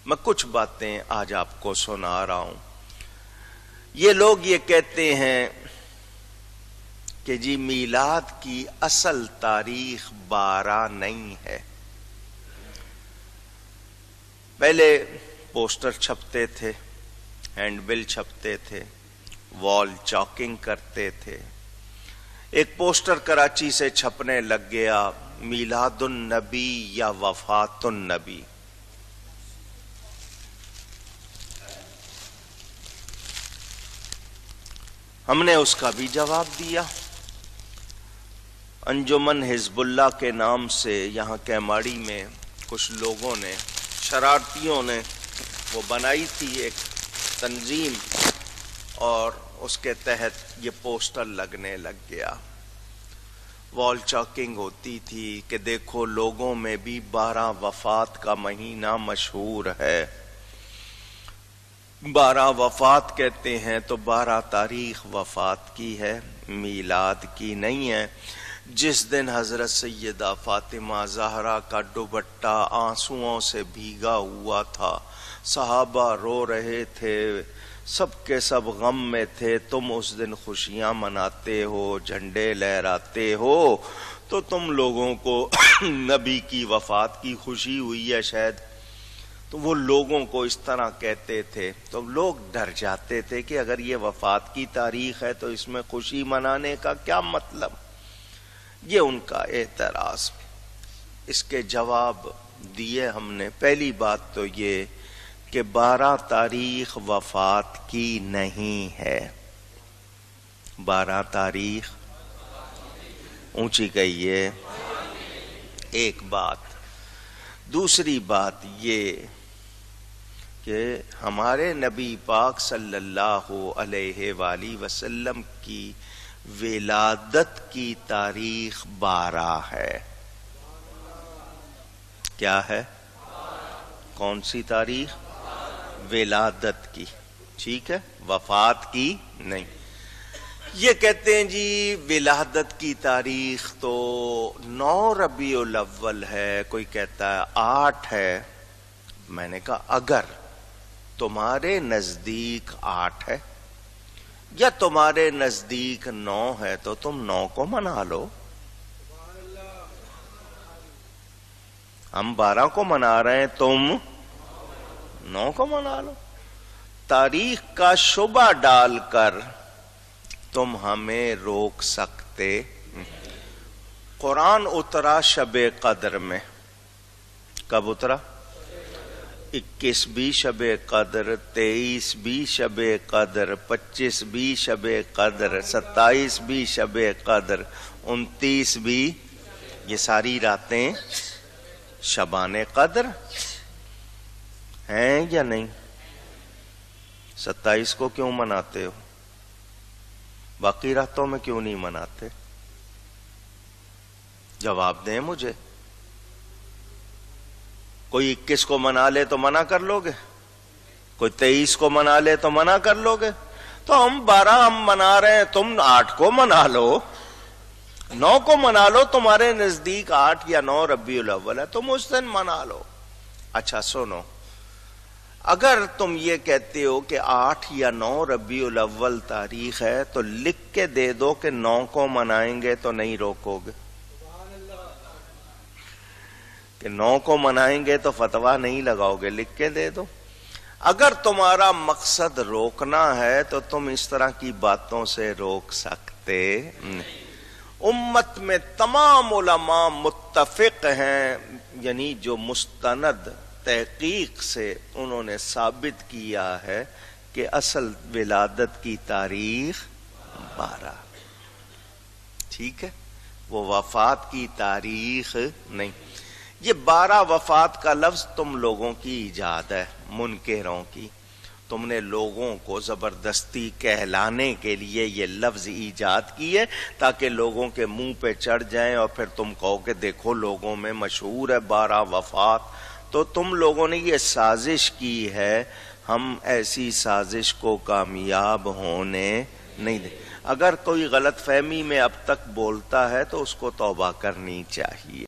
میں کچھ باتیں آج آپ کو سنا رہا ہوں۔ یہ لوگ یہ کہتے ہیں کہ جی میلاد کی اصل تاریخ 12 نہیں ہے۔ پہلے پوسٹر چھپتے تھے، ہینڈ بل چھپتے تھے، وال چاکنگ کرتے تھے۔ ایک پوسٹر کراچی سے چھپنے لگ گیا، میلاد النبی یا وفات النبی۔ ہم نے اس کا بھی جواب دیا۔ انجمن حزب اللہ کے نام سے یہاں کیماڑی میں کچھ لوگوں نے، شرارتیوں نے وہ بنائی تھی ایک تنظیم، اور اس کے تحت یہ پوسٹر لگنے لگ گیا۔ وال چاکنگ ہوتی تھی کہ دیکھو لوگوں میں بھی 12 وفات کا مہینہ مشہور ہے۔ 12 وفات کہتے ہیں تو 12 تاریخ وفات کی ہے، میلاد کی نہیں ہے۔ جس دن حضرت سیدہ فاطمہ زہرا کا دوپٹہ آنسوؤں سے بھیگا ہوا تھا، صحابہ رو رہے تھے، سب کے سب غم میں تھے، تم اس دن خوشیاں مناتے ہو، جھنڈے لہراتے ہو، تو تم لوگوں کو نبی کی وفات کی خوشی ہوئی ہے شاید۔ تو وہ لوگوں کو اس طرح کہتے تھے تو لوگ ڈر جاتے تھے کہ اگر یہ وفات کی تاریخ ہے تو اس میں خوشی منانے کا کیا مطلب؟ یہ ان کا اعتراض۔ اس کے جواب دیے ہم نے۔ پہلی بات تو یہ کہ 12 تاریخ وفات کی نہیں ہے۔ 12 تاریخ اونچی کہیے، ایک بات۔ دوسری بات یہ کہ ہمارے نبی پاک صلی اللہ علیہ وآلہ وسلم کی ولادت کی تاریخ 12 ہے۔ کیا ہے؟ کون سی تاریخ؟ ولادت کی، ٹھیک ہے، وفات کی نہیں۔ یہ کہتے ہیں جی ولادت کی تاریخ تو 9 ربیع الاول ہے، کوئی کہتا ہے 8 ہے۔ میں نے کہا اگر تمہارے نزدیک 8 ہے یا تمہارے نزدیک 9 ہے تو تم 9 کو منا لو۔ ہم 12 کو منا رہے ہیں، تم 9 کو منا لو۔ تاریخ کا شبہ ڈال کر تم ہمیں روک سکتے۔ قرآن اترا شب قدر میں۔ کب اترا؟ 21 بھی شب قدر، 23 بھی شب قدر، 25 بھی شب قدر، 27 بھی شب قدر، 29 بھی۔ یہ ساری راتیں شبان قدر ہیں یا نہیں؟ 27 کو کیوں مناتے ہو؟ باقی راتوں میں کیوں نہیں مناتے؟ جواب دیں مجھے۔ کوئی 21 کو منا لے تو منع کر لو گے؟ کوئی 23 کو منا لے تو منع کر لو گے؟ تو ہم 12 ہم منا رہے ہیں، تم 8 کو منا لو، 9 کو منا لو۔ تمہارے نزدیک 8 یا 9 ربیع الاول ہے، تم اس دن منا لو۔ اچھا سنو، اگر تم یہ کہتے ہو کہ 8 یا 9 ربیع الاول تاریخ ہے تو لکھ کے دے دو کہ 9 کو منائیں گے تو نہیں روکو گے، کہ 9 کو منائیں گے تو فتویٰ نہیں لگاؤ گے، لکھ کے دے دو۔ اگر تمہارا مقصد روکنا ہے تو تم اس طرح کی باتوں سے روک سکتے نہیں۔ امت میں تمام علماء متفق ہیں، یعنی جو مستند تحقیق سے انہوں نے ثابت کیا ہے کہ اصل ولادت کی تاریخ 12، ٹھیک ہے، وہ وفات کی تاریخ نہیں۔ یہ 12 وفات کا لفظ تم لوگوں کی ایجاد ہے، منکروں کی۔ تم نے لوگوں کو زبردستی کہلانے کے لیے یہ لفظ ایجاد کی ہے تاکہ لوگوں کے منہ پہ چڑھ جائیں اور پھر تم کہو کہ دیکھو لوگوں میں مشہور ہے 12 وفات۔ تو تم لوگوں نے یہ سازش کی ہے، ہم ایسی سازش کو کامیاب ہونے نہیں دیں۔ اگر کوئی غلط فہمی میں اب تک بولتا ہے تو اس کو توبہ کرنی چاہیے۔